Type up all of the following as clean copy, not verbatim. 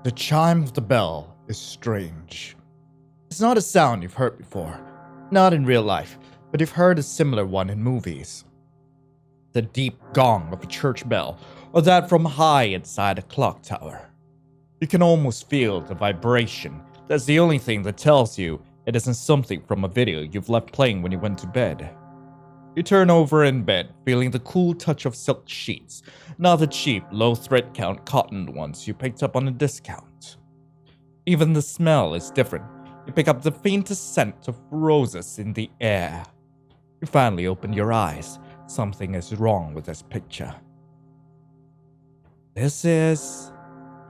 The chime of the bell is strange. It's not a sound you've heard before, not in real life, but you've heard a similar one in movies. The deep gong of a church bell, or that from high inside a clock tower. You can almost feel the vibration. That's the only thing that tells you it isn't something from a video you've left playing when you went to bed. You turn over in bed, feeling the cool touch of silk sheets, not the cheap, low thread count cotton ones you picked up on a discount. Even the smell is different. You pick up the faintest scent of roses in the air. You finally open your eyes. Something is wrong with this picture. This is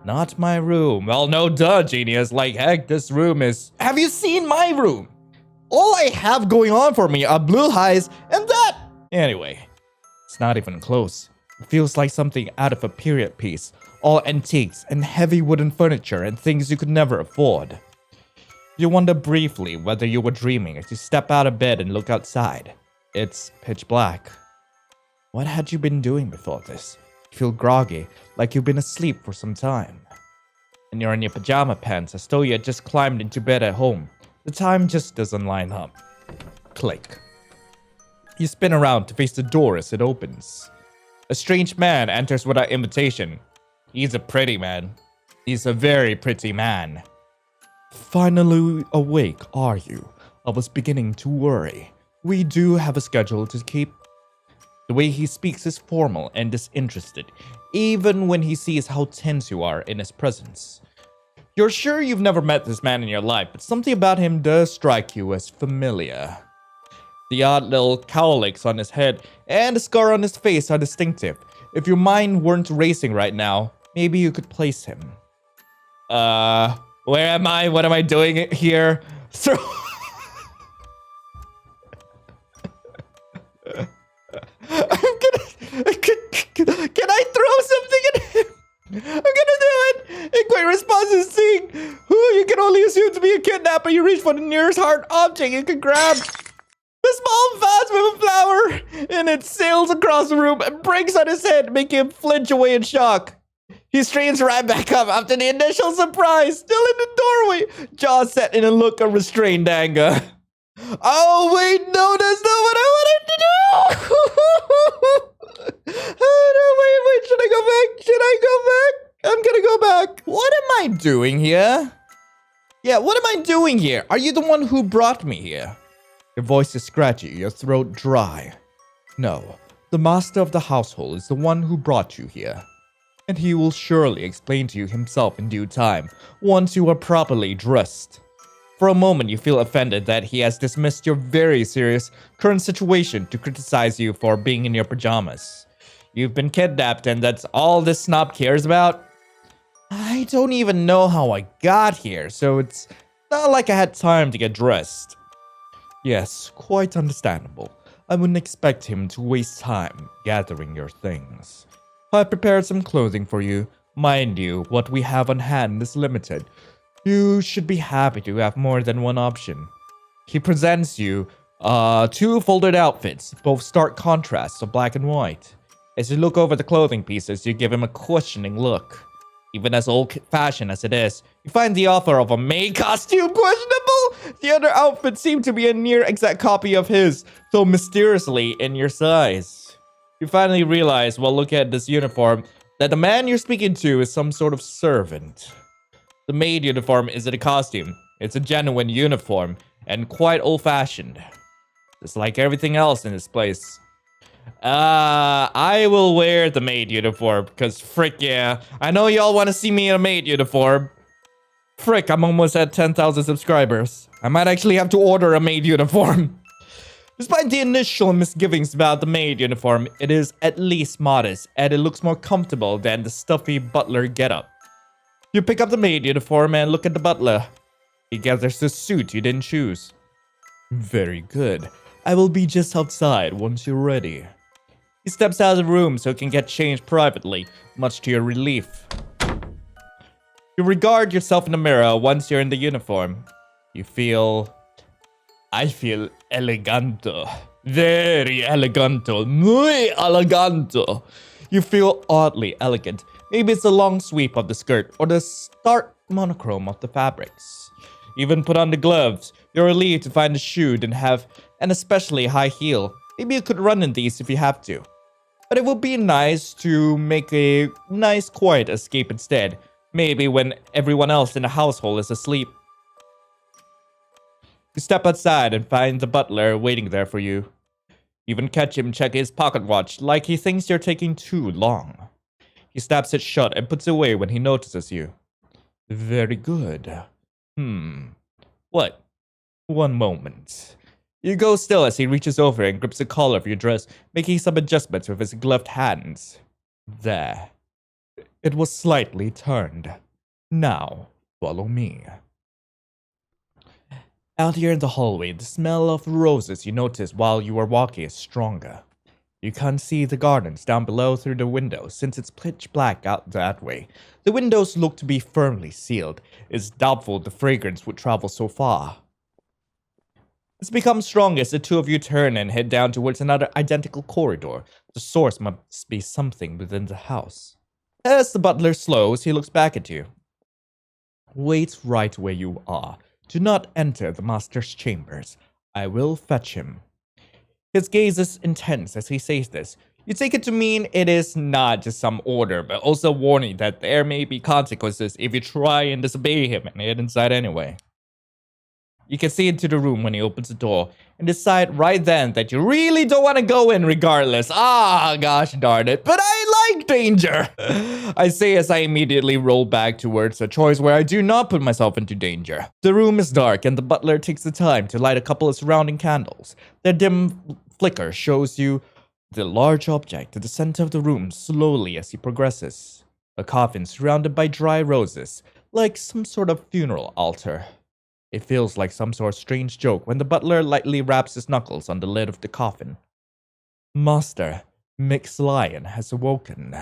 not my room. Well, no duh, genius. Like, heck, this room is... Have you seen my room? All I have going on for me are blue highs and that... Anyway, it's not even close. It feels like something out of a period piece. All antiques and heavy wooden furniture and things you could never afford. You wonder briefly whether you were dreaming as you step out of bed and look outside. It's pitch black. What had you been doing before this? You feel groggy, like you've been asleep for some time. And you're in your pajama pants as though you had just climbed into bed at home. The time just doesn't line up. Click. You spin around to face the door as it opens. A strange man enters without invitation. He's a pretty man. He's a very pretty man. Finally awake, are you? I was beginning to worry. We do have a schedule to keep. The way he speaks is formal and disinterested, even when he sees how tense you are in his presence. You're sure you've never met this man in your life, but something about him does strike you as familiar. The odd little cowlicks on his head and the scar on his face are distinctive. If your mind weren't racing right now, maybe you could place him. Where am I? What am I doing here? Can I throw something at him? I'm gonna do it! In quick response to seeing who you can only assume to be a kidnapper, you reach for the nearest hard object you can grab. The small vase with a flower in it sails across the room and breaks on his head, making him flinch away in shock. He straightens right back up after the initial surprise, still in the doorway, jaw set in a look of restrained anger. Oh, wait, no, that's not what I wanted to do! Oh, no, wait, should I go back? Should I go back? I'm gonna go back. What am I doing here? Yeah, what am I doing here? Are you the one who brought me here? Your voice is scratchy, your throat dry. No, the master of the household is the one who brought you here. And he will surely explain to you himself in due time, once you are properly dressed. For a moment, you feel offended that he has dismissed your very serious current situation to criticize you for being in your pajamas. You've been kidnapped and that's all this snob cares about? I don't even know how I got here, so it's not like I had time to get dressed. Yes, quite understandable. I wouldn't expect him to waste time gathering your things. I prepared some clothing for you. Mind you, what we have on hand is limited. You should be happy to have more than one option. He presents you two folded outfits, both stark contrasts of black and white. As you look over the clothing pieces, you give him a questioning look. Even as old-fashioned as it is, you find the offer of a Maid costume questionable. The other outfits seem to be a near exact copy of his, though mysteriously in your size. You finally realize, while looking at this uniform, that the man you're speaking to is some sort of servant. The maid uniform isn't a costume. It's a genuine uniform, and quite old-fashioned. Just like everything else in this place. I will wear the maid uniform, because frick yeah. I know y'all want to see me in a maid uniform. Frick, I'm almost at 10,000 subscribers. I might actually have to order a maid uniform. Despite the initial misgivings about the maid uniform, it is at least modest, and it looks more comfortable than the stuffy butler getup. You pick up the maid uniform and look at the butler. He gathers the suit you didn't choose. Very good. I will be just outside once you're ready. He steps out of the room so he can get changed privately, much to your relief. You regard yourself in the mirror once you're in the uniform. I feel eleganto. Very eleganto. Muy eleganto. You feel oddly elegant, Maybe it's the long sweep of the skirt or the stark monochrome of the fabrics. Even put on the gloves. You're relieved to find a shoe didn't have an especially high heel. Maybe you could run in these if you have to. But it would be nice to make a nice quiet escape instead. Maybe when everyone else in the household is asleep. You step outside and find the butler waiting there for you. You even catch him check his pocket watch like he thinks you're taking too long. He snaps it shut and puts it away when he notices you. Very good. What? One moment. You go still as he reaches over and grips the collar of your dress, making some adjustments with his gloved hands. There. It was slightly turned. Now, follow me. Out here in the hallway, the smell of roses you noticed while you were walking is stronger. You can't see the gardens down below through the windows since it's pitch black out that way. The windows look to be firmly sealed. It's doubtful the fragrance would travel so far. It's become strong as the two of you turn and head down towards another identical corridor. The source must be something within the house. As the butler slows, he looks back at you. Wait right where you are. Do not enter the master's chambers. I will fetch him. His gaze is intense as he says this. You take it to mean it is not just some order, but also a warning that there may be consequences if you try and disobey him and head inside anyway. You can see into the room when he opens the door and decide right then that you really don't want to go in regardless. Ah, gosh darn it. But I like danger. I say as I immediately roll back towards a choice where I do not put myself into danger. The room is dark and the butler takes the time to light a couple of surrounding candles. Their dim flicker shows you the large object at the center of the room slowly as he progresses. A coffin surrounded by dry roses, like some sort of funeral altar. It feels like some sort of strange joke when the butler lightly raps his knuckles on the lid of the coffin. Master, EpyksLion has awoken.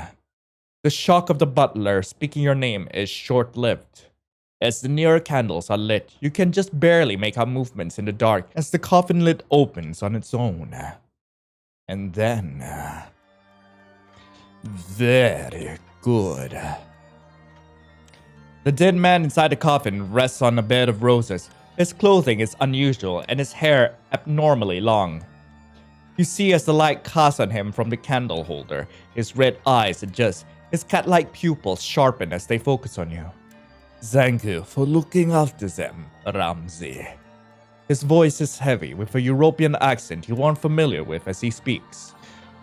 The shock of the butler speaking your name is short-lived. As the nearer candles are lit, you can just barely make out movements in the dark as the coffin lid opens on its own. And then... Very good. The dead man inside the coffin rests on a bed of roses. His clothing is unusual and his hair abnormally long. You see as the light casts on him from the candle holder, his red eyes adjust, his cat-like pupils sharpen as they focus on you. Thank you for looking after them, Ramsey. His voice is heavy with a European accent you aren't familiar with as he speaks.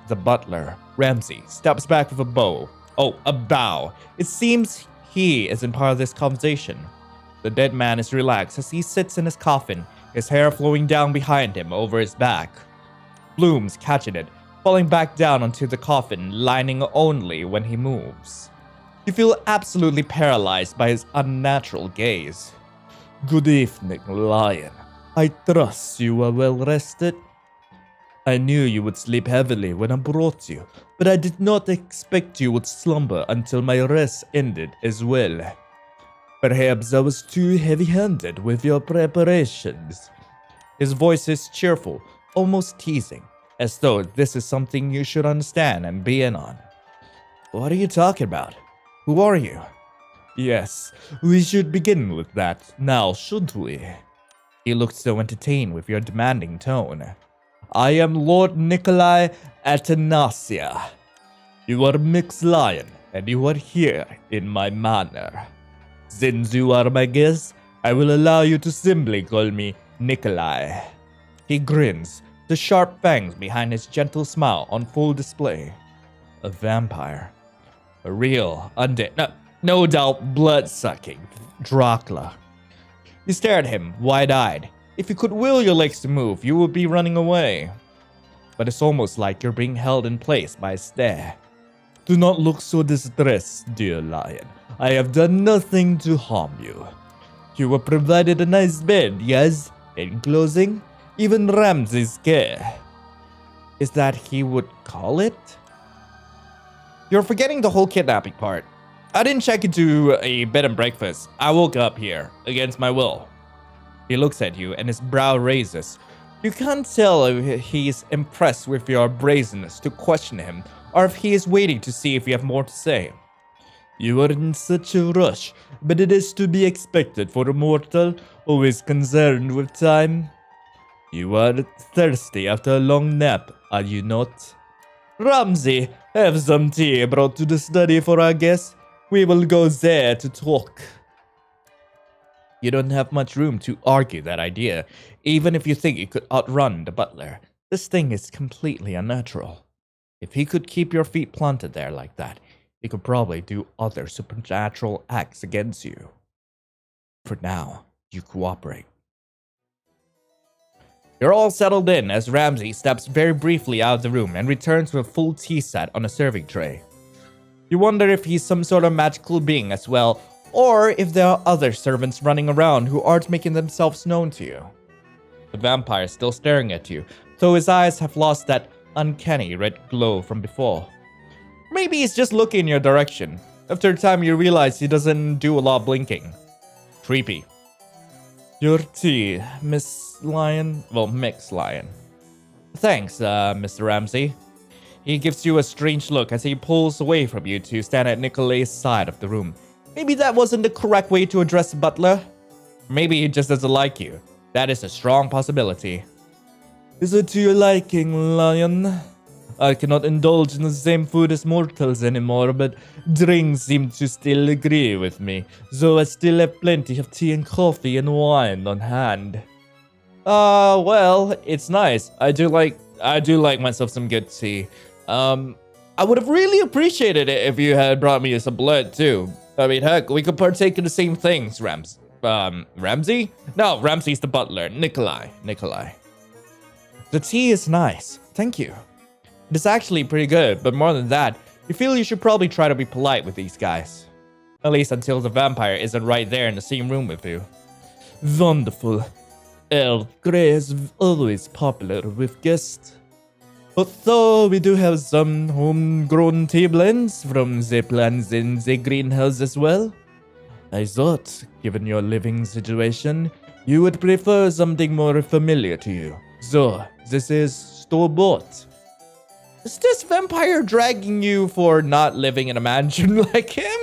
The butler, Ramsey, steps back with a bow. Oh, a bow. It seems he isn't part of this conversation. The dead man is relaxed as he sits in his coffin, his hair flowing down behind him over his back. Blooms catching it, falling back down onto the coffin, lining only when he moves. You feel absolutely paralyzed by his unnatural gaze. Good evening, Lion. I trust you are well rested. I knew you would sleep heavily when I brought you, but I did not expect you would slumber until my rest ended as well. Perhaps I was too heavy-handed with your preparations. His voice is cheerful, almost teasing, as though this is something you should understand and be in on. What are you talking about? Who are you? Yes, we should begin with that now, should we? He looked so entertained with your demanding tone. I am Lord Nikolai Atanasia. You are EpyksLion, and you are here in my manor. Since you are my guest, I will allow you to simply call me Nikolai. He grins, the sharp fangs behind his gentle smile on full display. A vampire. A real, undead, no doubt blood-sucking Dracula. You stare at him, wide-eyed. If you could will your legs to move, you would be running away. But it's almost like you're being held in place by a stare. Do not look so distressed, dear lion. I have done nothing to harm you. You were provided a nice bed, yes? In closing, even Ramsey's care. Is that he would call it? You're forgetting the whole kidnapping part. I didn't check into a bed and breakfast. I woke up here, against my will. He looks at you and his brow raises. You can't tell if he's impressed with your brazenness to question him, or if he is waiting to see if you have more to say. You are in such a rush, but it is to be expected for a mortal, always concerned with time. You are thirsty after a long nap, are you not? Ramsey, have some tea brought to the study for our guests. We will go there to talk. You don't have much room to argue that idea, even if you think you could outrun the butler. This thing is completely unnatural. If he could keep your feet planted there like that, he could probably do other supernatural acts against you. For now, you cooperate. You're all settled in as Ramsey steps very briefly out of the room and returns with a full tea set on a serving tray. You wonder if he's some sort of magical being as well, or if there are other servants running around who aren't making themselves known to you. The vampire is still staring at you, though his eyes have lost that uncanny red glow from before. Maybe he's just looking in your direction. After a time, you realize he doesn't do a lot of blinking. Creepy. Your tea, Miss Lion. Well, Mix Lion. Thanks, Mr. Ramsey. He gives you a strange look as he pulls away from you to stand at Nikolai's side of the room. Maybe that wasn't the correct way to address the butler. Maybe he just doesn't like you. That is a strong possibility. Is it to your liking, Lion? I cannot indulge in the same food as mortals anymore, but drinks seem to still agree with me, so I still have plenty of tea and coffee and wine on hand. Well, it's nice. I do like myself some good tea. I would have really appreciated it if you had brought me some blood too. I mean, heck, we could partake in the same things, Ramsey? No, Ramsey's the butler. Nikolai. The tea is nice. Thank you. It is actually pretty good, but more than that, you feel you should probably try to be polite with these guys. At least until the vampire isn't right there in the same room with you. Wonderful. Earl Grey is always popular with guests. Although we do have some homegrown tea blends from the plants in the greenhouse as well. I thought, given your living situation, you would prefer something more familiar to you. So, this is store-bought. Is this vampire dragging you for not living in a mansion like him?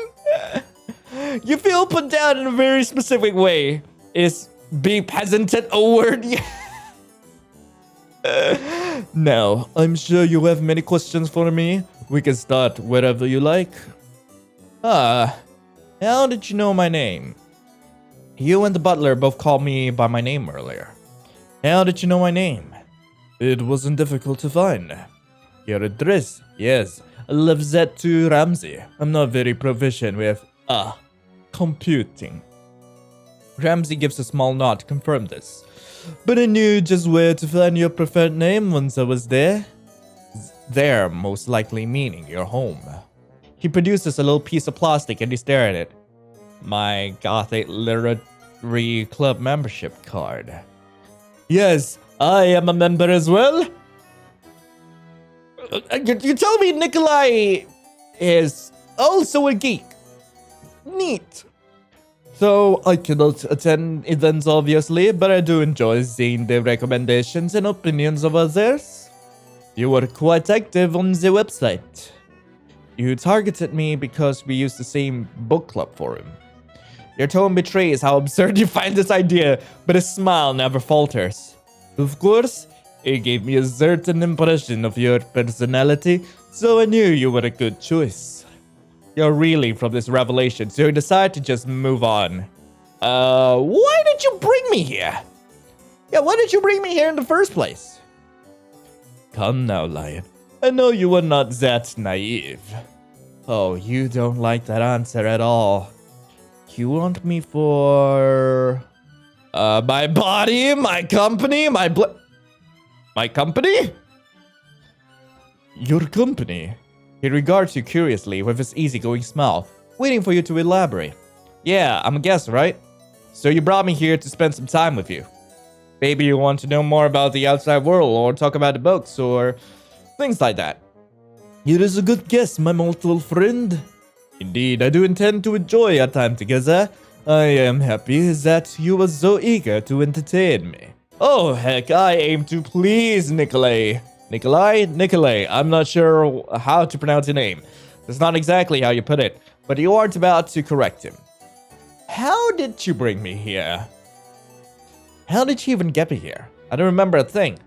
You feel put down in a very specific way. Is being peasanted a word? Now, I'm sure you have many questions for me. We can start wherever you like. How did you know my name? You and the butler both called me by my name earlier. How did you know my name? It wasn't difficult to find. Your address? Yes, Levzet Ramsey. I'm not very proficient with, computing. Ramsey gives a small nod to confirm this. But I knew just where to find your preferred name once I was there. There, most likely meaning your home. He produces a little piece of plastic and you stare at it. My Gothic Literary Club membership card. Yes, I am a member as well. You tell me Nikolai is also a geek. Neat. So, I cannot attend events obviously, but I do enjoy seeing the recommendations and opinions of others. You were quite active on the website. You targeted me because we use the same book club forum. Your tone betrays how absurd you find this idea, but a smile never falters. Of course, it gave me a certain impression of your personality, so I knew you were a good choice. You're reeling from this revelation, so you decide to just move on. Why did you bring me here? Yeah, why did you bring me here in the first place? Come now, Lion. I know you are not that naive. Oh, you don't like that answer at all. You want me for... my body, my company, my company? Your company? He regards you curiously with his easygoing smile, waiting for you to elaborate. Yeah, I'm a guest, right? So you brought me here to spend some time with you. Maybe you want to know more about the outside world, or talk about the books, or things like that. It is a good guess, my mortal friend. Indeed, I do intend to enjoy our time together. I am happy that you were so eager to entertain me. Oh, heck, I aim to please Nikolai. Nikolai? I'm not sure how to pronounce your name. That's not exactly how you put it, but you aren't about to correct him. How did you bring me here? How did you even get me here? I don't remember a thing.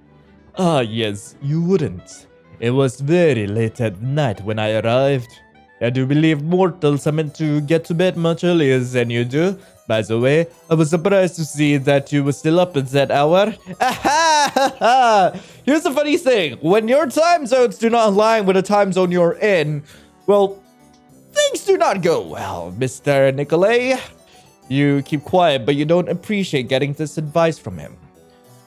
Ah, yes, you wouldn't. It was very late at night when I arrived. I do believe mortals are meant to get to bed much earlier than you do. By the way, I was surprised to see that you were still up at that hour. Here's the funny thing. When your time zones do not align with the time zone you're in, well, things do not go well, Mr. Nikolai. You keep quiet, but you don't appreciate getting this advice from him.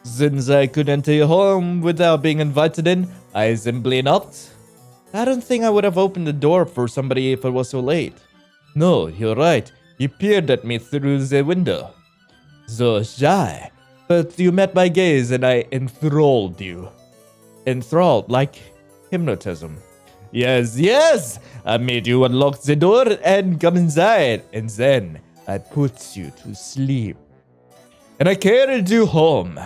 Since I could enter your home without being invited in, I simply knocked. I don't think I would have opened the door for somebody if it was so late. No, you're right. You peered at me through the window. So shy. But you met my gaze and I enthralled you. Enthralled, like hypnotism. Yes, yes! I made you unlock the door and come inside. And then I put you to sleep. And I carried you home.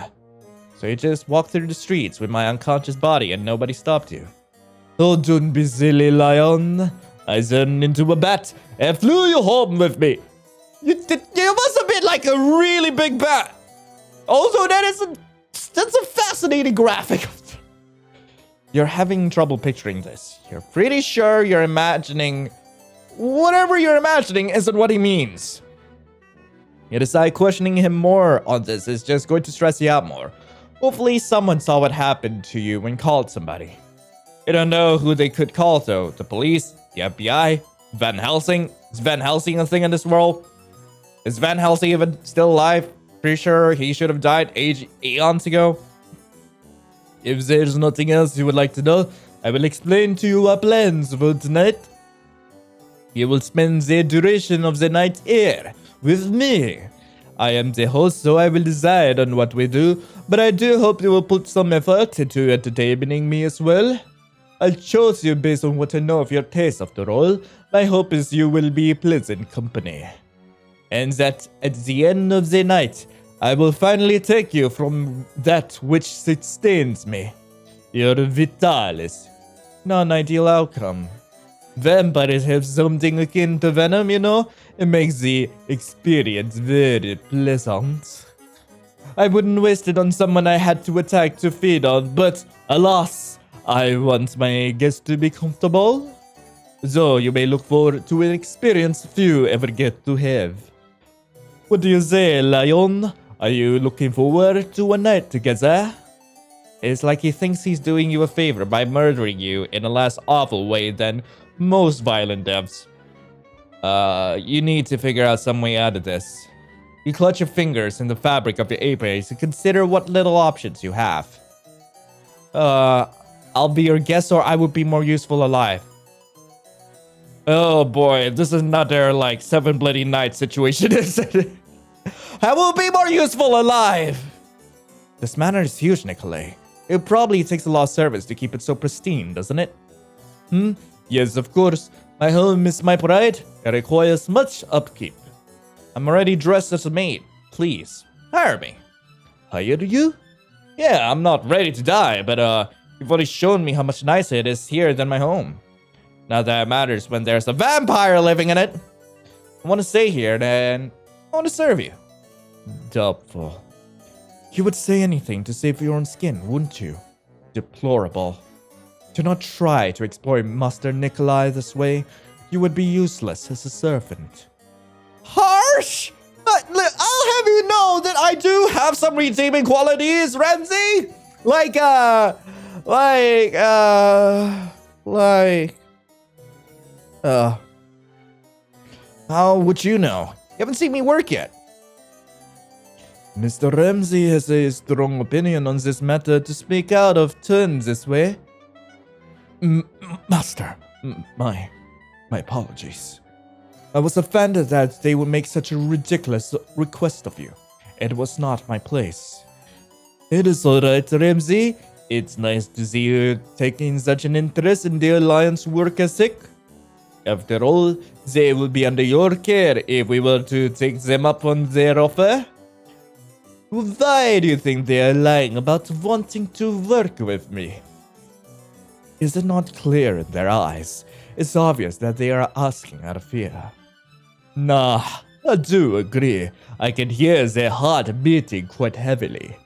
So you just walked through the streets with my unconscious body and nobody stopped you. Oh, don't be silly, Lion. I turned into a bat and flew you home with me. You must have been like a really big bat. Also, that's a fascinating graphic. You're having trouble picturing this. You're pretty sure you're imagining whatever you're imagining isn't what he means. You decide questioning him more on this is just going to stress you out more. Hopefully someone saw what happened to you when called somebody. You don't know who they could call though. The police? The FBI? Van Helsing? Is Van Helsing a thing in this world? Is Van Helsing even still alive? Pretty sure he should have died eons ago. If there's nothing else you would like to know, I will explain to you our plans for tonight. You will spend the duration of the night here with me. I am the host, so I will decide on what we do, but I do hope you will put some effort into entertaining me as well. I chose you based on what I know of your taste after all. My hope is you will be pleasant company. And that at the end of the night, I will finally take you from that which sustains me. Your vitalis. Not an ideal outcome. Vampires have something akin to venom, you know? It makes the experience very pleasant. I wouldn't waste it on someone I had to attack to feed on, but alas, I want my guests to be comfortable. So you may look forward to an experience few ever get to have. What do you say, Lion? Are you looking forward to a night together? It's like he thinks he's doing you a favor by murdering you in a less awful way than most violent deaths. You need to figure out some way out of this. You clutch your fingers in the fabric of your apex and consider what little options you have. I'll be your guest or I would be more useful alive. Oh boy, this is another like 7 Bloody Nights situation, isn't it? I will be more useful alive! This manor is huge, Nikolai. It probably takes a lot of service to keep it so pristine, doesn't it? Yes, of course. My home is my pride. It requires much upkeep. I'm already dressed as a maid. Please, hire me. Hire you? Yeah, I'm not ready to die, but you've already shown me how much nicer it is here than my home. Not that it matters when there's a vampire living in it. I want to stay here, and I want to serve you. Doubtful. You would say anything to save your own skin, wouldn't you? Deplorable. Do not try to exploit Master Nikolai this way. You would be useless as a servant. Harsh! I'll have you know that I do have some redeeming qualities, Ramsey! How would you know? You haven't seen me work yet. Mr. Ramsey has a strong opinion on this matter to speak out of turn this way. Master, my apologies. I was offended that they would make such a ridiculous request of you. It was not my place. It is alright, Ramsey. It's nice to see you taking such an interest in the Alliance work ethic. After all, they will be under your care if we were to take them up on their offer. Why do you think they are lying about wanting to work with me? Is it not clear in their eyes? It's obvious that they are asking out of fear. Nah, I do agree. I can hear their heart beating quite heavily.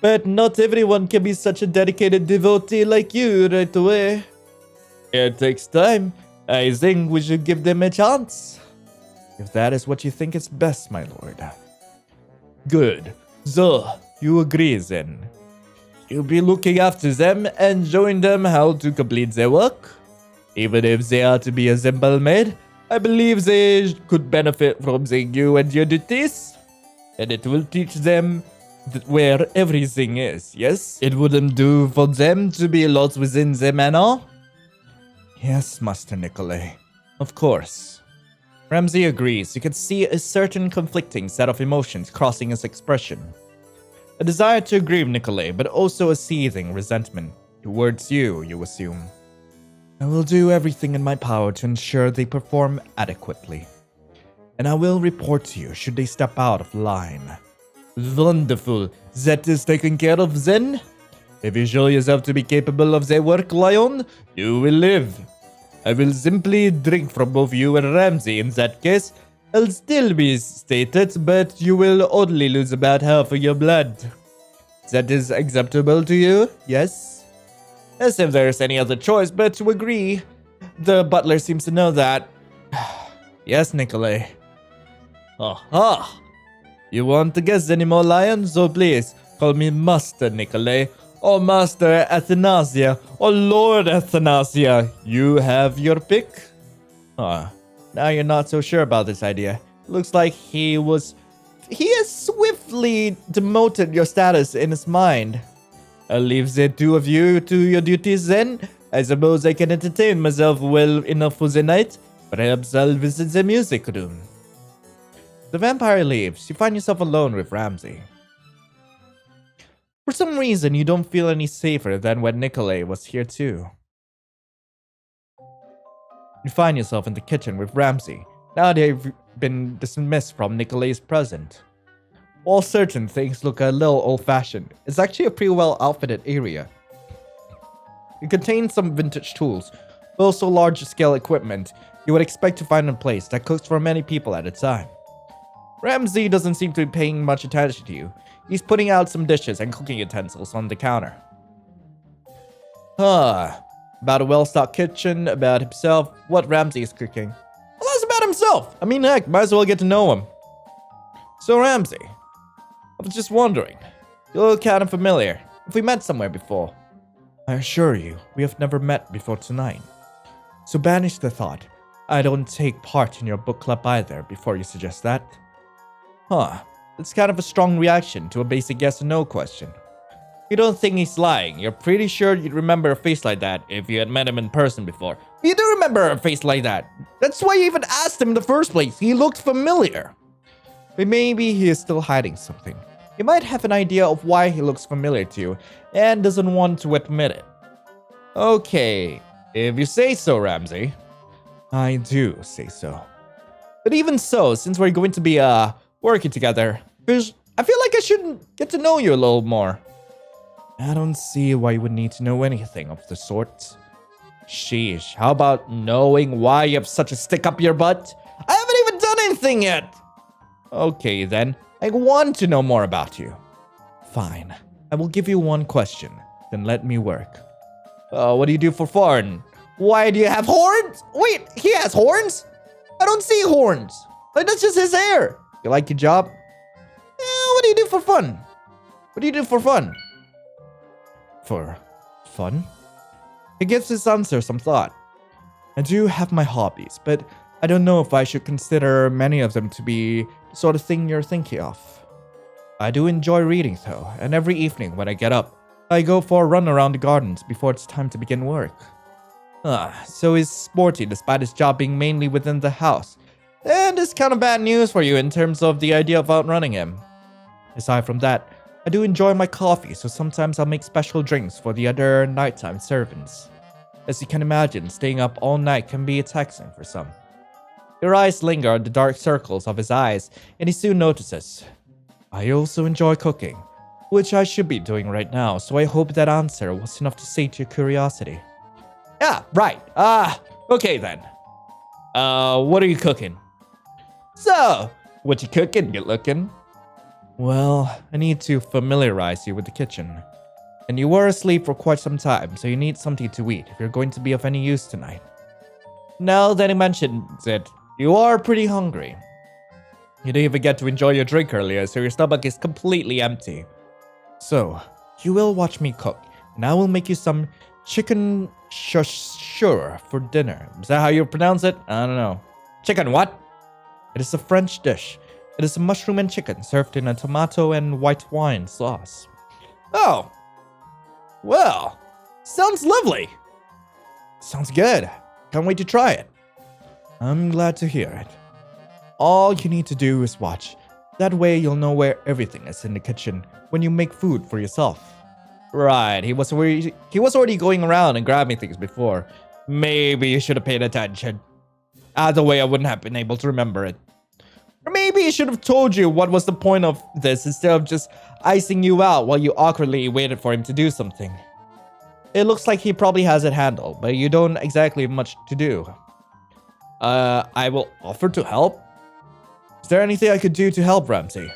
But not everyone can be such a dedicated devotee like you right away. It takes time. I think we should give them a chance. If that is what you think is best, my lord. Good. So, you agree then? You'll be looking after them and showing them how to complete their work? Even if they are to be a simple maid, I believe they could benefit from seeing you and your duties. And it will teach them where everything is, yes? It wouldn't do for them to be lost within the manor? Yes, Master Nikolai. Of course. Ramsey agrees. You can see a certain conflicting set of emotions crossing his expression. A desire to agree with Nikolai, but also a seething resentment towards you assume. I will do everything in my power to ensure they perform adequately. And I will report to you should they step out of line. Wonderful. That is taken care of then? If you show yourself to be capable of their work, Lion, you will live. I will simply drink from both you and Ramsey in that case. I'll still be stated, but you will only lose about half of your blood. That is acceptable to you, yes? As if there's any other choice but to agree. The butler seems to know that. Yes, Nikolai. Aha! You want to guess any more, Lion? So please, call me Master Nikolai, or Master Athanasia, or Lord Athanasia. You have your pick? Now you're not so sure about this idea. Looks like he has swiftly demoted your status in his mind. I'll leave the two of you to your duties then. I suppose I can entertain myself well enough for the night. Perhaps I'll visit the music room. The vampire leaves. You find yourself alone with Ramsey. For some reason, you don't feel any safer than when Nikolai was here too. You find yourself in the kitchen with Ramsey. Now they've been dismissed from Nikolai's present. While certain things look a little old-fashioned, it's actually a pretty well-outfitted area. It contains some vintage tools, but also large-scale equipment you would expect to find in a place that cooks for many people at a time. Ramsey doesn't seem to be paying much attention to you. He's putting out some dishes and cooking utensils on the counter. About a well-stocked kitchen, about himself, what Ramsey is cooking. Well, that's about himself. I mean, heck, might as well get to know him. So, Ramsey, I was just wondering. You look kind of familiar. Have we met somewhere before? I assure you, we have never met before tonight. So banish the thought. I don't take part in your book club either before you suggest that. It's kind of a strong reaction to a basic yes or no question. You don't think he's lying. You're pretty sure you'd remember a face like that if you had met him in person before. You do remember a face like that. That's why you even asked him in the first place. He looked familiar. But maybe he is still hiding something. You might have an idea of why he looks familiar to you and doesn't want to admit it. Okay, if you say so, Ramsey. I do say so. But even so, since we're going to be working together, I feel like I should get to know you a little more. I don't see why you would need to know anything of the sort. Sheesh, how about knowing why you have such a stick up your butt? I haven't even done anything yet! Okay then, I want to know more about you. Fine, I will give you one question, then let me work. What do you do for fun? Why do you have horns? Wait, he has horns? I don't see horns. Like, that's just his hair. You like your job? What do you do for fun? What do you do for fun? For fun? He gives his answer some thought. I do have my hobbies, but I don't know if I should consider many of them to be the sort of thing you're thinking of. I do enjoy reading though, and every evening when I get up, I go for a run around the gardens before it's time to begin work. So he's sporty despite his job being mainly within the house. And it's kind of bad news for you in terms of the idea of outrunning him. Aside from that, I do enjoy my coffee, so sometimes I'll make special drinks for the other nighttime servants. As you can imagine, staying up all night can be taxing for some. Your eyes linger on the dark circles of his eyes, and he soon notices. I also enjoy cooking, which I should be doing right now, so I hope that answer was enough to sate your curiosity. Yeah, right. Okay then. What are you cooking? So, what you cooking, good looking? Well, I need to familiarize you with the kitchen. And you were asleep for quite some time, so you need something to eat if you're going to be of any use tonight. Now that he mentions it, you are pretty hungry. You didn't even get to enjoy your drink earlier, so your stomach is completely empty. So, you will watch me cook, and I will make you some chicken chouchour for dinner. Is that how you pronounce it? I don't know. Chicken what? It is a French dish. It is a mushroom and chicken served in a tomato and white wine sauce. Oh. Well, sounds lovely. Sounds good. Can't wait to try it. I'm glad to hear it. All you need to do is watch. That way you'll know where everything is in the kitchen when you make food for yourself. Right, he was already going around and grabbing things before. Maybe you should have paid attention. Either way, I wouldn't have been able to remember it. Or maybe he should have told you what was the point of this instead of just icing you out while you awkwardly waited for him to do something. It looks like he probably has it handled, but you don't exactly have much to do. I will offer to help. Is there anything I could do to help, Ramsey?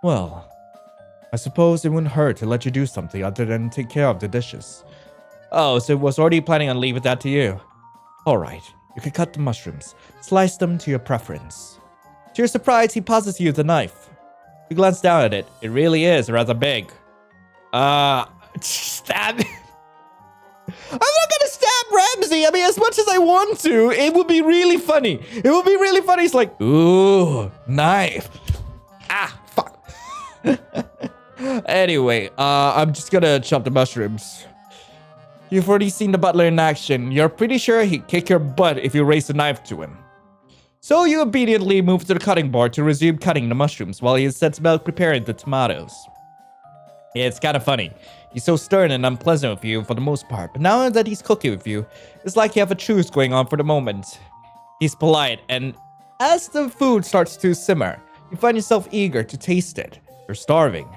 Well, I suppose it wouldn't hurt to let you do something other than take care of the dishes. Oh, so it was already planning on leaving that to you. Alright, you can cut the mushrooms. Slice them to your preference. To your surprise, he passes you the knife. You glance down at it. It really is rather big. Stab. I'm not gonna stab Ramsey. I mean, as much as I want to, it would be really funny. It would be really funny. It's like, ooh, knife. Ah, fuck. Anyway, I'm just gonna chop the mushrooms. You've already seen the butler in action. You're pretty sure he'd kick your butt if you raise a knife to him. So you obediently move to the cutting board to resume cutting the mushrooms while he sets about preparing the tomatoes. Yeah, it's kind of funny. He's so stern and unpleasant with you for the most part, but now that he's cooking with you, it's like you have a truce going on for the moment. He's polite, and as the food starts to simmer, you find yourself eager to taste it. You're starving.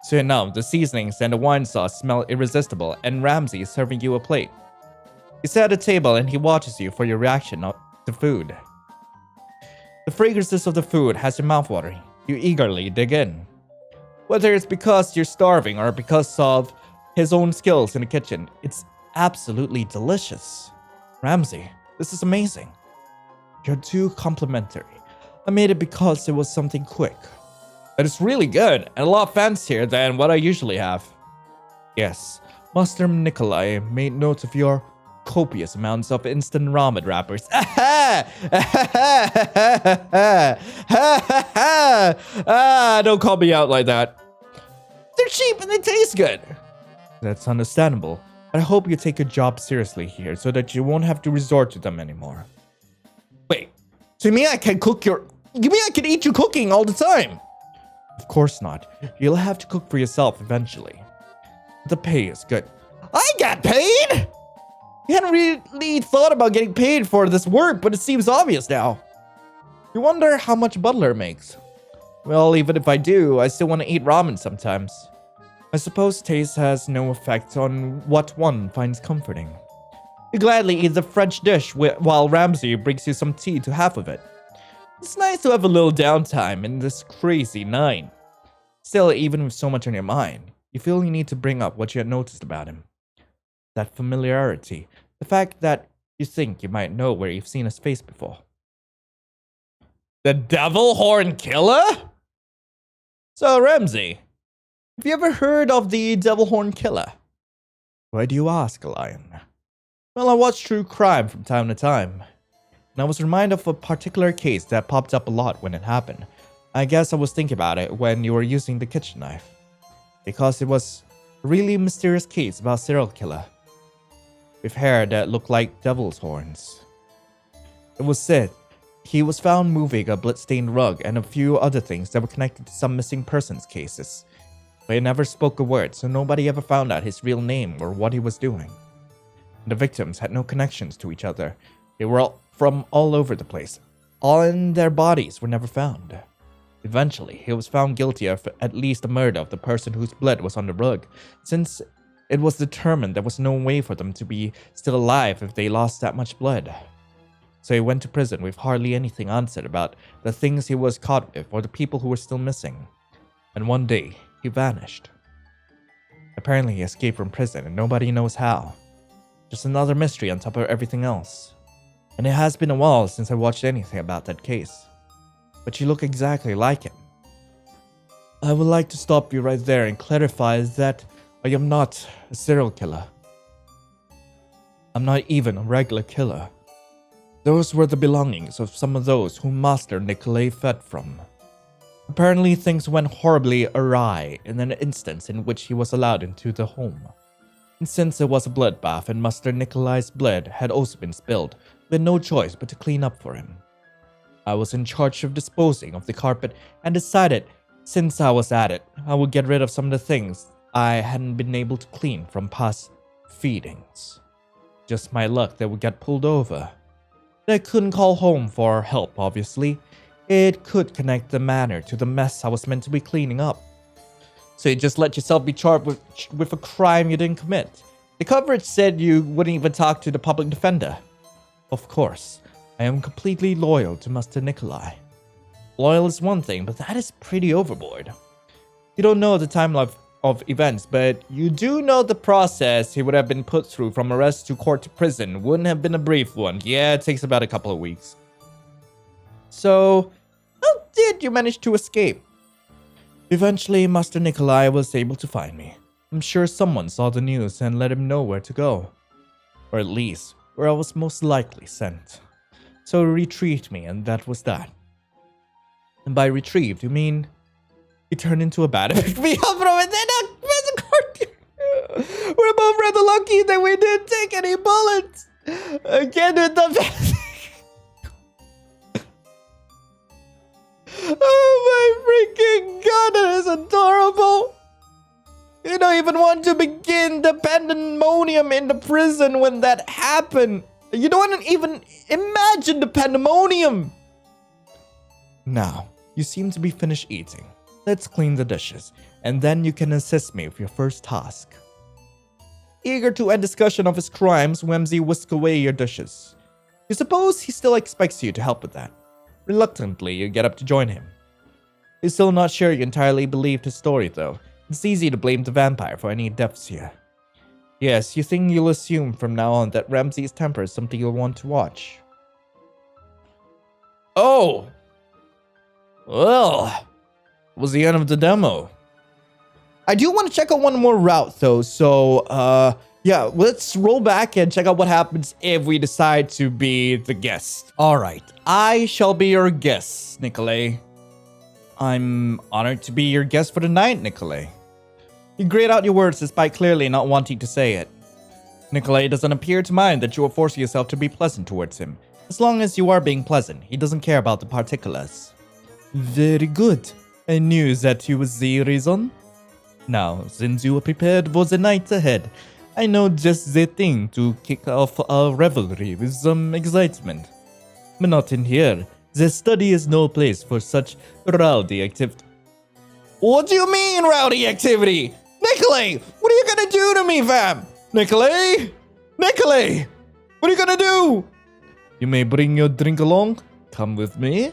Soon enough, the seasonings and the wine sauce smell irresistible, and Ramsey is serving you a plate. You sit at a table and he watches you for your reaction to food. The fragrances of the food has your mouth watering. You eagerly dig in. Whether it's because you're starving or because of his own skills in the kitchen, it's absolutely delicious. Ramsey, this is amazing. You're too complimentary. I made it because it was something quick. But it's really good and a lot fancier than what I usually have. Yes, Master Nikolai made note of your copious amounts of instant ramen wrappers. Don't call me out like that. They're cheap and they taste good. That's understandable, but I hope you take your job seriously here so that you won't have to resort to them anymore. Wait, so you mean I can cook your... You mean I can eat you cooking all the time? Of course not. You'll have to cook for yourself eventually. The pay is good. I got paid? You hadn't really thought about getting paid for this work, but it seems obvious now. You wonder how much Butler makes. Well, even if I do, I still want to eat ramen sometimes. I suppose taste has no effect on what one finds comforting. You gladly eat the French dish while Ramsey brings you some tea to half of it. It's nice to have a little downtime in this crazy night. Still, even with so much on your mind, you feel you need to bring up what you had noticed about him. That familiarity. The fact that you think you might know where you've seen his face before. The Devil Horn Killer? So, Ramsey, have you ever heard of the Devil Horn Killer? Why do you ask, Lion? Well, I watch true crime from time to time, and I was reminded of a particular case that popped up a lot when it happened. I guess I was thinking about it when you were using the kitchen knife, because it was a really mysterious case about a serial killer with hair that looked like devil's horns. It was said he was found moving a blood-stained rug and a few other things that were connected to some missing persons cases. But he never spoke a word, so nobody ever found out his real name or what he was doing. The victims had no connections to each other. They were all from all over the place. All in their bodies were never found. Eventually, he was found guilty of at least the murder of the person whose blood was on the rug, since It was determined there was no way for them to be still alive if they lost that much blood. So he went to prison with hardly anything answered about the things he was caught with or the people who were still missing. And one day, he vanished. Apparently he escaped from prison and nobody knows how. Just another mystery on top of everything else. And it has been a while since I watched anything about that case. But you look exactly like him. I would like to stop you right there and clarify that I am not a serial killer. I'm not even a regular killer. Those were the belongings of some of those whom Master Nikolai fed from. Apparently things went horribly awry in an instance in which he was allowed into the home. And since it was a bloodbath and Master Nikolai's blood had also been spilled, we had no choice but to clean up for him. I was in charge of disposing of the carpet and decided, since I was at it, I would get rid of some of the things I hadn't been able to clean from past feedings. Just my luck they would get pulled over. I couldn't call home for help, obviously. It could connect the manor to the mess I was meant to be cleaning up. So you just let yourself be charged with a crime you didn't commit. The coverage said you wouldn't even talk to the public defender. Of course, I am completely loyal to Master Nikolai. Loyal is one thing, but that is pretty overboard. You don't know the timeline of events, but you do know the process he would have been put through from arrest to court to prison wouldn't have been a brief one. Yeah, it takes about a couple of weeks. So, how did you manage to escape? Eventually, Master Nikolai was able to find me. I'm sure someone saw the news and let him know where to go. Or at least, where I was most likely sent. So he retrieved me, and that was that. And by retrieved, you mean he turned into a bat and picked me up from it. Then prison court. We're both rather lucky that we didn't take any bullets. Again with the oh my freaking god, that is adorable. You don't even want to begin the pandemonium in the prison when that happened. You don't even imagine the pandemonium. Now, you seem to be finished eating. Let's clean the dishes, and then you can assist me with your first task. Eager to end discussion of his crimes, Wemsey whisked away your dishes. You suppose he still expects you to help with that. Reluctantly, you get up to join him. You're still not sure you entirely believed his story, though. It's easy to blame the vampire for any deaths here. Yes, you think you'll assume from now on that Ramsey's temper is something you'll want to watch. Oh! Well, it was the end of the demo. I do want to check out one more route, though, so, yeah, let's roll back and check out what happens if we decide to be the guest. Alright, I shall be your guest, Nikolai. I'm honored to be your guest for the night, Nikolai. You grate out your words despite clearly not wanting to say it. Nikolai doesn't appear to mind that you are forcing yourself to be pleasant towards him. As long as you are being pleasant, he doesn't care about the particulars. Very good. I knew that you was the reason. Now, since you are prepared for the night ahead, I know just the thing to kick off our revelry with some excitement. But not in here. The study is no place for such rowdy activity. What do you mean, rowdy activity? Nikolai, what are you gonna do to me, fam? Nikolai? Nikolai! What are you gonna do? You may bring your drink along. Come with me.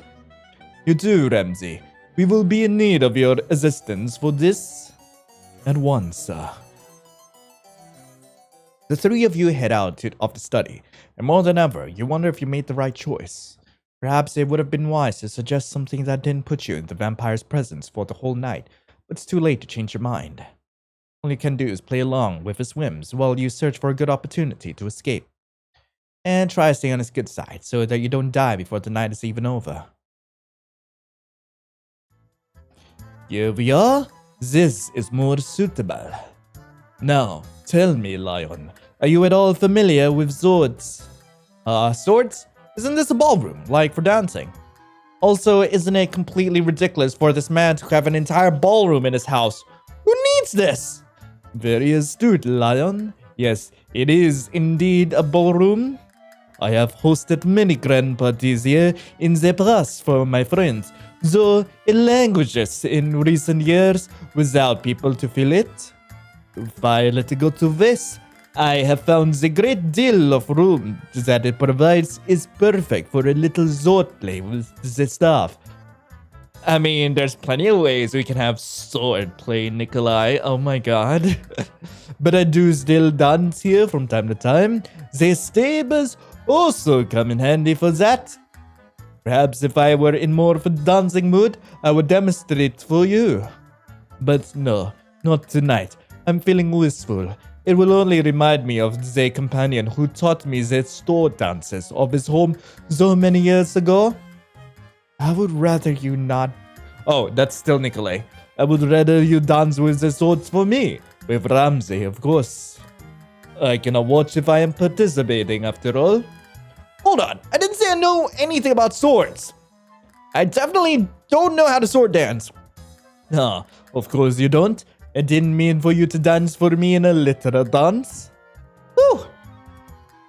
You too, Ramsey. We will be in need of your assistance for this at once, sir. The three of you head out of the study, and more than ever, you wonder if you made the right choice. Perhaps it would have been wise to suggest something that didn't put you in the vampire's presence for the whole night, but it's too late to change your mind. All you can do is play along with his whims while you search for a good opportunity to escape. And try to stay on his good side so that you don't die before the night is even over. Here we are. This is more suitable. Now, tell me, Lion, are you at all familiar with swords? Swords? Isn't this a ballroom, like for dancing? Also, isn't it completely ridiculous for this man to have an entire ballroom in his house? Who needs this? Very astute, Lion. Yes, it is indeed a ballroom. I have hosted many grand parties here in the past for my friends, though it languishes in recent years without people to fill it. While to go to this, I have found the great deal of room that it provides is perfect for a little sword play with the staff. I mean, there's plenty of ways we can have sword play, Nikolai. Oh my god. But I do still dance here from time to time. The stables also come in handy for that. Perhaps if I were in more of a dancing mood, I would demonstrate for you. But no, not tonight. I'm feeling wistful. It will only remind me of the companion who taught me the store dances of his home so many years ago. I would rather you not... Oh, that's still Nikolai. I would rather you dance with the swords for me. With Ramsey, of course. I cannot watch if I am participating, after all. Hold on. I didn't say I know anything about swords. I definitely don't know how to sword dance. No, of course you don't. I didn't mean for you to dance for me in a literal dance. Whew.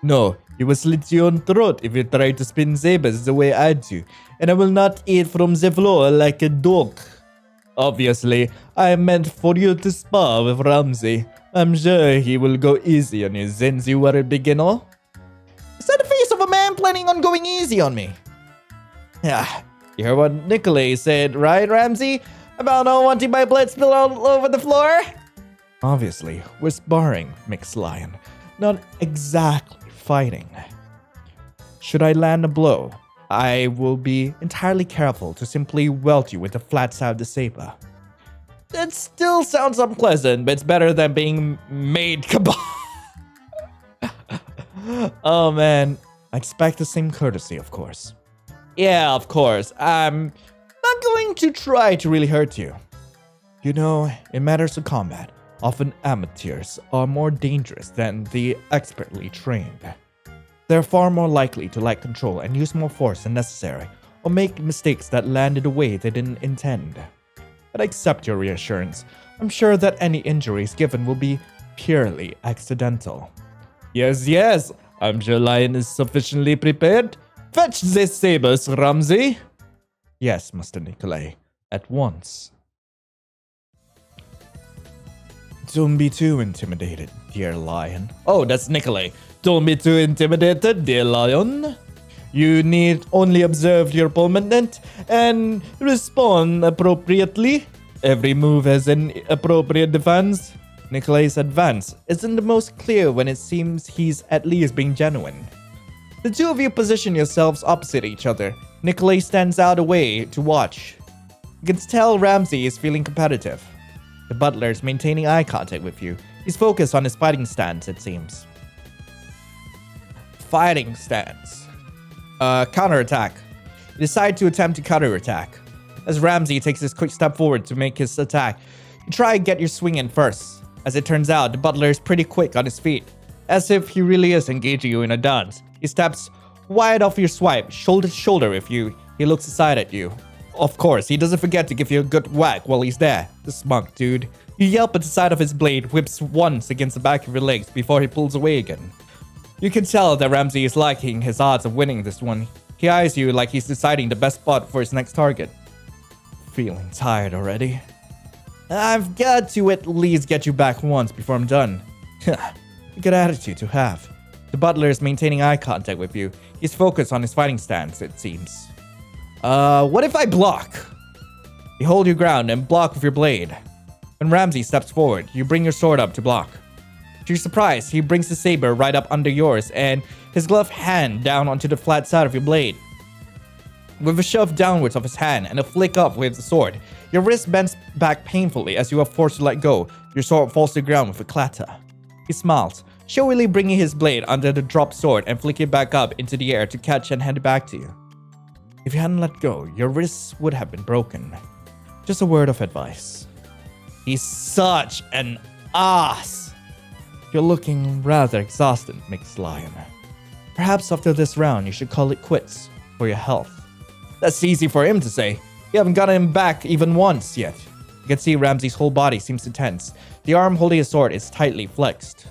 No, you will slit your own throat if you try to spin sabers the way I do, and I will not eat from the floor like a dog. Obviously, I meant for you to spar with Ramsey. I'm sure he will go easy on you since you were a beginner. Is that the face of a man planning on going easy on me? Yeah, you heard what Nikolai said, right, Ramsey? About not wanting my blood spilled all over the floor? Obviously, we're sparring, EpyksLion. Not exactly fighting. Should I land a blow, I will be entirely careful to simply welt you with the flat side of the saber. That still sounds unpleasant, but it's better than being made kebab. Oh man, I expect the same courtesy, of course. Yeah, of course. I'm not going to try to really hurt you. You know, in matters of combat, often amateurs are more dangerous than the expertly trained. They're far more likely to lack control and use more force than necessary, or make mistakes that landed a way they didn't intend. But I accept your reassurance. I'm sure that any injuries given will be purely accidental. Yes, I'm sure Lion is sufficiently prepared. Fetch these sabers, Ramsey. Yes, Master Nikolai, at once. Don't be too intimidated, dear Lion. Oh, that's Nikolai. Don't be too intimidated, dear Lion. You need only observe your opponent and respond appropriately. Every move has an appropriate defense. Nikolai's advance isn't the most clear when it seems he's at least being genuine. The two of you position yourselves opposite each other. Nikolai stands out away to watch. You can tell Ramsey is feeling competitive. The butler is maintaining eye contact with you. He's focused on his fighting stance, it seems. Fighting stance. Counterattack. You decide to attempt to counterattack. As Ramsey takes his quick step forward to make his attack, you try and get your swing in first. As it turns out, the butler is pretty quick on his feet. As if he really is engaging you in a dance. He steps wide off your swipe, shoulder to shoulder with you. He looks aside at you. Of course, he doesn't forget to give you a good whack while he's there. The smug dude. You yelp at the side of his blade, whips once against the back of your legs before he pulls away again. You can tell that Ramsey is liking his odds of winning this one. He eyes you like he's deciding the best spot for his next target. Feeling tired already? I've got to at least get you back once before I'm done. A good attitude to have. The butler is maintaining eye contact with you. He's focused on his fighting stance, it seems. What if I block? You hold your ground and block with your blade. When Ramsey steps forward, you bring your sword up to block. To your surprise, he brings the saber right up under yours and his gloved hand down onto the flat side of your blade. With a shove downwards of his hand and a flick up with the sword, your wrist bends back painfully as you are forced to let go. Your sword falls to the ground with a clatter. He smiles, showily bringing his blade under the dropped sword and flicking it back up into the air to catch and hand it back to you. If you hadn't let go, your wrists would have been broken. Just a word of advice. He's such an ass. You're looking rather exhausted, EpyksLion. Perhaps after this round, you should call it quits for your health. That's easy for him to say. You haven't gotten him back even once yet. You can see Ramsey's whole body seems to tense. The arm holding his sword is tightly flexed.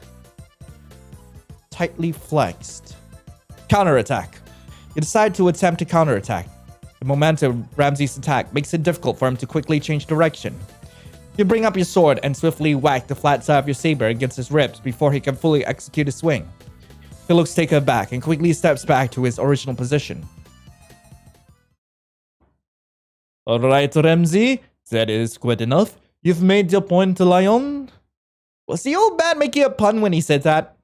Counterattack. You decide to attempt to counterattack. The momentum of Ramsey's attack makes it difficult for him to quickly change direction. You bring up your sword and swiftly whack the flat side of your saber against his ribs before he can fully execute his swing. He looks taken aback and quickly steps back to his original position. Alright, Ramsey, that is good enough. You've made your point, Lion. Was the old man making a pun when he said that?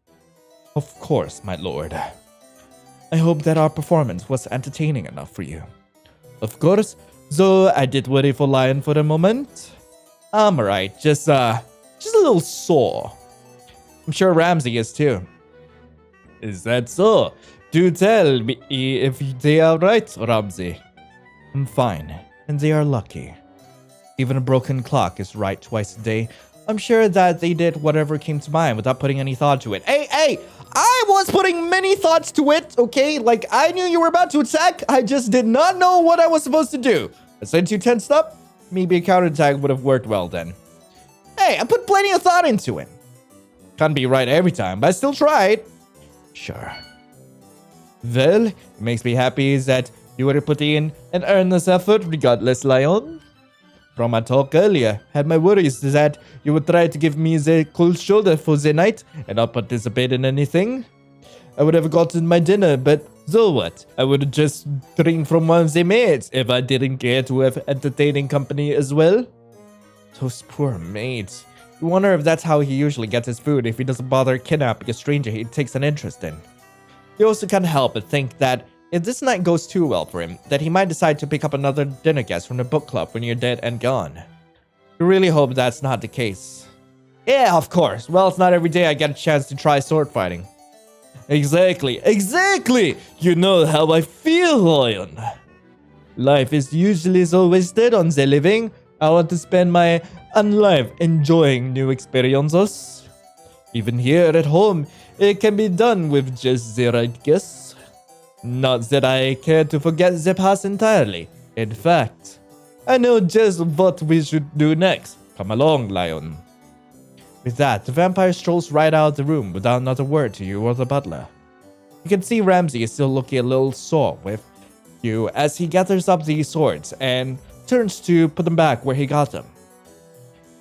Of course, my lord. I hope that our performance was entertaining enough for you. Of course, though I did worry for Lion for a moment. I'm alright, just a little sore. I'm sure Ramsey is too. Is that so? Do tell me if they are right, Ramsey. I'm fine, and they are lucky. Even a broken clock is right twice a day. I'm sure that they did whatever came to mind without putting any thought to it. Hey! I was putting many thoughts to it, okay? Like, I knew you were about to attack. I just did not know what I was supposed to do. But since you tensed up, maybe a counterattack would have worked well then. Hey, I put plenty of thought into it. Can't be right every time, but I still tried. Sure. Well, it makes me happy that you were putting in an earnest effort regardless, Lion. From my talk earlier, had my worries that you would try to give me the cold shoulder for the night and not participate in anything. I would have gotten my dinner, but so what? I would just drink from one of the maids if I didn't care to have entertaining company as well. Those poor maids. You wonder if that's how he usually gets his food if he doesn't bother kidnapping a stranger he takes an interest in. You also can't help but think that if this night goes too well for him, that he might decide to pick up another dinner guest from the book club when you're dead and gone. You really hope that's not the case. Yeah, of course. Well, it's not every day I get a chance to try sword fighting. Exactly! You know how I feel, Lion. Life is usually so wasted on the living. I want to spend my life enjoying new experiences. Even here at home, it can be done with just the right guess. Not that I care to forget the past entirely. In fact, I know just what we should do next. Come along, Lion. With that, the vampire strolls right out of the room without another word to you or the butler. You can see Ramsey is still looking a little sore with you as he gathers up these swords and turns to put them back where he got them.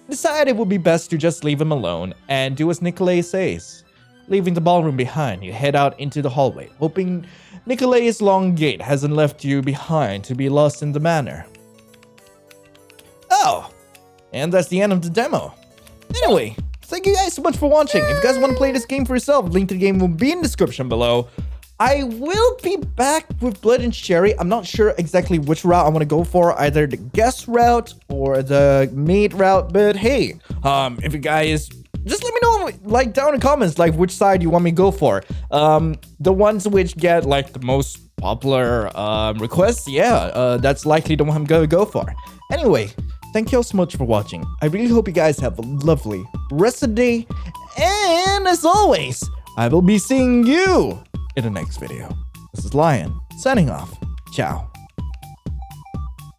Decide it would be best to just leave him alone and do as Nikolai says. Leaving the ballroom behind, you head out into the hallway, hoping Nikolai's long gate hasn't left you behind to be lost in the manor. Oh, and that's the end of the demo. Anyway, thank you guys so much for watching. If you guys want to play this game for yourself, link to the game will be in the description below. I will be back with Blood and Sherry. I'm not sure exactly which route I want to go for, either the guest route or the maid route, but hey, if you guys just let me know, like, down in the comments, like, which side you want me to go for. The ones which get, like, the most popular requests, yeah, that's likely the one I'm gonna go for. Anyway, thank you all so much for watching. I really hope you guys have a lovely rest of the day, and as always, I will be seeing you in the next video. This is Lion, signing off. Ciao.